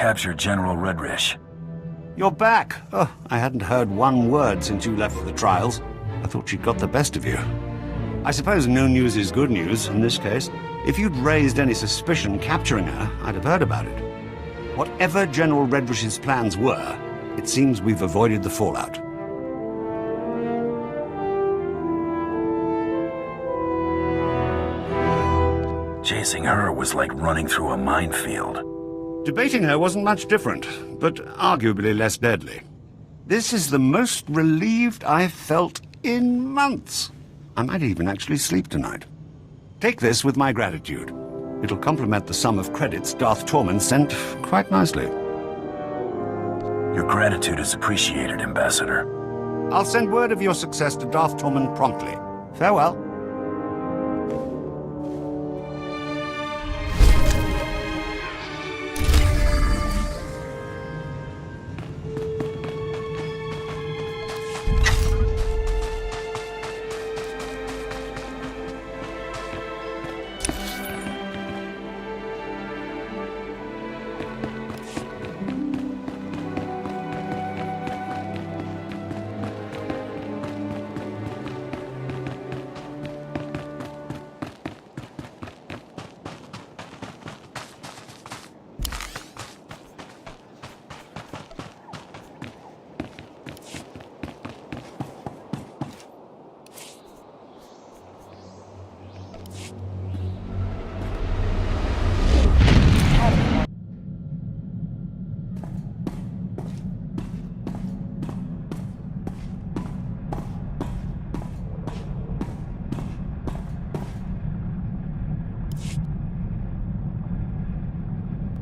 capture General Redrish. You're back. Oh, I hadn't heard one word since you left for the trials. I thought she'd got the best of you. I suppose no news is good news in this case. If you'd raised any suspicion capturing her, I'd have heard about it. Whatever General Redrish's plans were, it seems we've avoided the fallout. Chasing her was like running through a minefield. Debating her wasn't much different, but arguably less deadly. This is the most relieved I've felt in months. I might even actually sleep tonight. Take this with my gratitude. It'll complement the sum of credits Darth Tormen sent quite nicely. Your gratitude is appreciated, Ambassador. I'll send word of your success to Darth Tormen promptly. Farewell.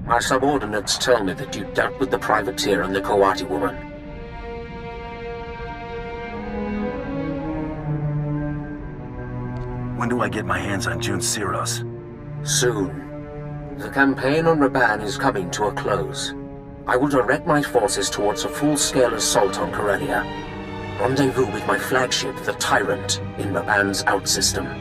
My subordinates tell me that you dealt with the privateer and the Kawati woman. When do I get my hands on Jun Siros? Soon. The campaign on Raban is coming to a close. I will direct my forces towards a full-scale assault on Corellia. Rendezvous with my flagship, the Tyrant, in Raban's outsystem.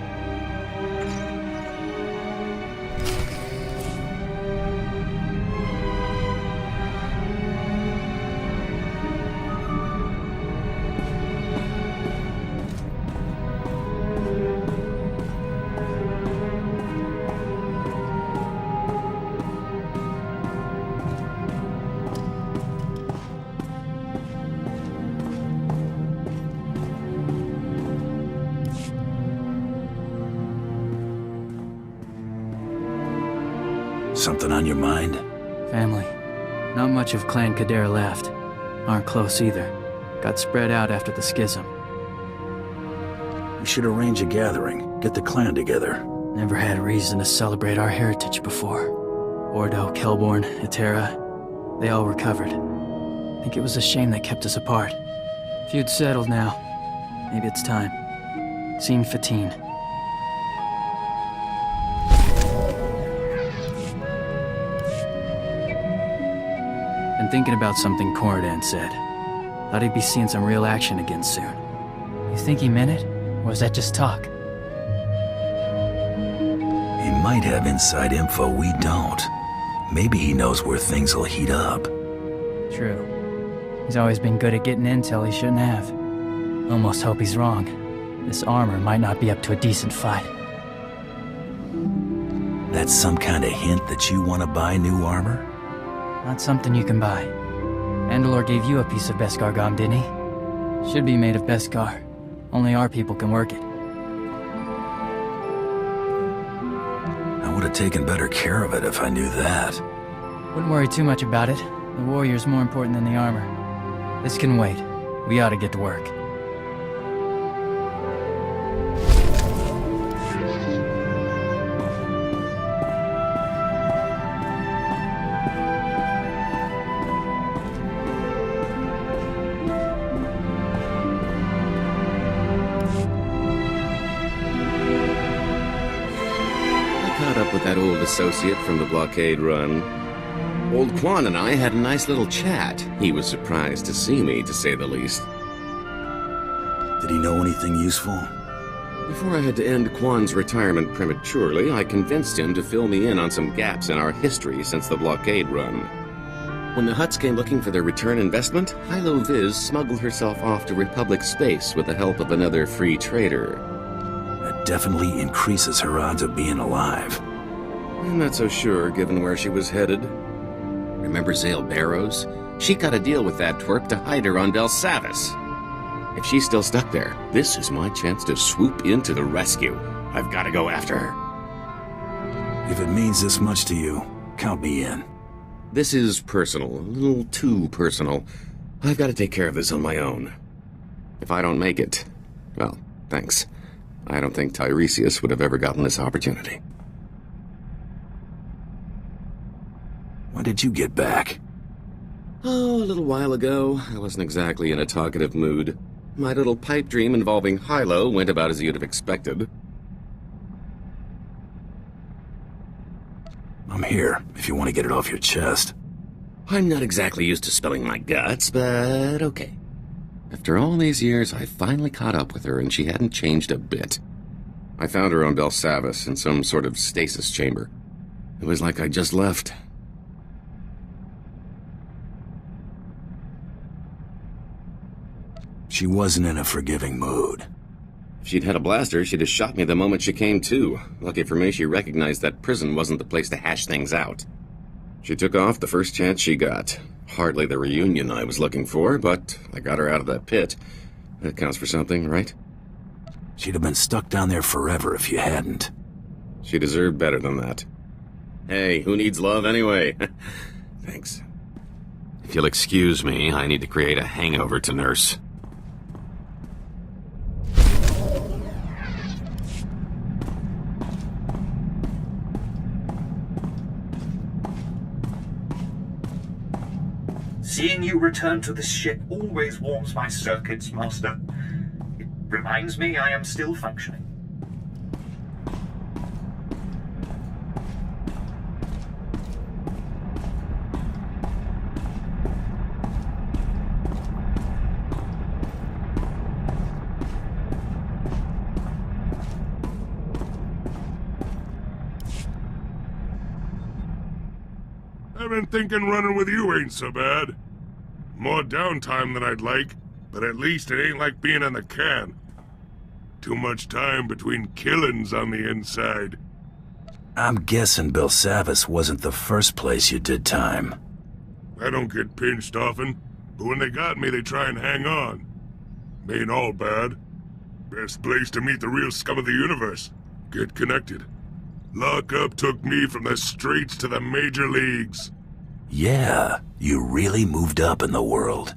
Something on your mind? Family. Not much of Clan Kadera left. Aren't close either. Got spread out after the schism. We should arrange a gathering. Get the clan together. Never had reason to celebrate our heritage before. Ordo, Kelborn, Itera, they all recovered. Think it was a shame they kept us apart. Feud settled now. Maybe it's time. Scene 15. Been thinking about something Corridan said. Thought he'd be seeing some real action again soon. You think he meant it? Or was that just talk? He might have inside info we don't. Maybe he knows where things will heat up. True. He's always been good at getting intel he shouldn't have. Almost hope he's wrong. This armor might not be up to a decent fight. That's some kind of hint that you want to buy new armor? Not something you can buy. Andalor gave you a piece of Beskar gum, didn't he? Should be made of Beskar. Only our people can work it. I would have taken better care of it if I knew that. Wouldn't worry too much about it. The warrior's more important than the armor. This can wait. We ought to get to work. With that old associate from the blockade run. Old Quan and I had a nice little chat. He was surprised to see me, to say the least. Did he know anything useful? Before I had to end Quan's retirement prematurely, I convinced him to fill me in on some gaps in our history since the blockade run. When the Hutts came looking for their return investment, Hilo Viz smuggled herself off to Republic space with the help of another free trader. That definitely increases her odds of being alive. I'm not so sure, given where she was headed. Remember Zale Barrows? She got a deal with that twerp to hide her on Belsavis. If she's still stuck there, this is my chance to swoop in to the rescue. I've got to go after her. If it means this much to you, count me in. This is personal, a little too personal. I've got to take care of this on my own. If I don't make it, well, thanks. I don't think Tiresias would have ever gotten this opportunity. When did you get back? Oh, a little while ago. I wasn't exactly in a talkative mood. My little pipe dream involving Hilo went about as you'd have expected. I'm here, if you want to get it off your chest. I'm not exactly used to spilling my guts, but okay. After all these years, I finally caught up with her, and she hadn't changed a bit. I found her on Belsavis in some sort of stasis chamber. It was like I just left. She wasn't in a forgiving mood. If she'd had a blaster, she'd have shot me the moment she came to. Lucky for me, she recognized that prison wasn't the place to hash things out. She took off the first chance she got. Hardly the reunion I was looking for, but I got her out of that pit. That counts for something, right? She'd have been stuck down there forever if you hadn't. She deserved better than that. Hey, who needs love anyway? Thanks. If you'll excuse me, I need to create a hangover to nurse. Seeing you return to this ship always warms my circuits, Master. It reminds me I am still functioning. I've been thinking running with you ain't so bad. More downtime than I'd like, but at least it ain't like being in the can. Too much time between killings on the inside. I'm guessing Belsavis wasn't the first place you did time. I don't get pinched often, but when they got me, they try and hang on. Ain't all bad. Best place to meet the real scum of the universe. Get connected. Lockup took me from the streets to the major leagues. Yeah, you really moved up in the world.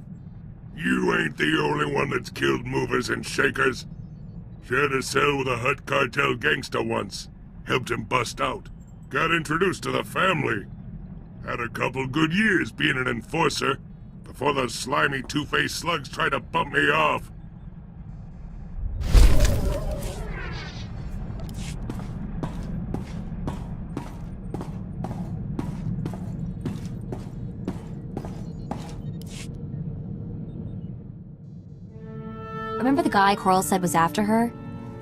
You ain't the only one that's killed movers and shakers. Shared a cell with a Hutt cartel gangster once. Helped him bust out. Got introduced to the family. Had a couple good years being an enforcer, before those slimy two-faced slugs tried to bump me off. Remember the guy Coral said was after her?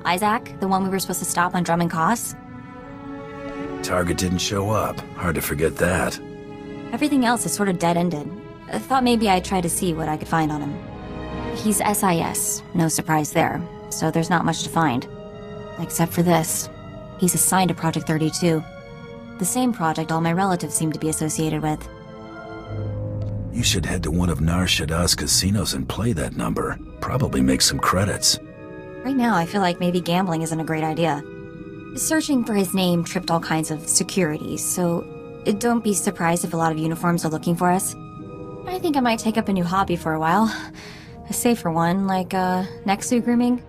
Isaac, the one we were supposed to stop on Drummond Coss? Target didn't show up. Hard to forget that. Everything else is sort of dead-ended. I thought maybe I'd try to see what I could find on him. He's SIS, no surprise there, so there's not much to find. Except for this. He's assigned to Project 32. The same project all my relatives seem to be associated with. You should head to one of Nar Shaddah's casinos and play that number. Probably make some credits. Right now, I feel like maybe gambling isn't a great idea. Searching for his name tripped all kinds of security, so don't be surprised if a lot of uniforms are looking for us. I think I might take up a new hobby for a while. A safer one, like, neck suit grooming.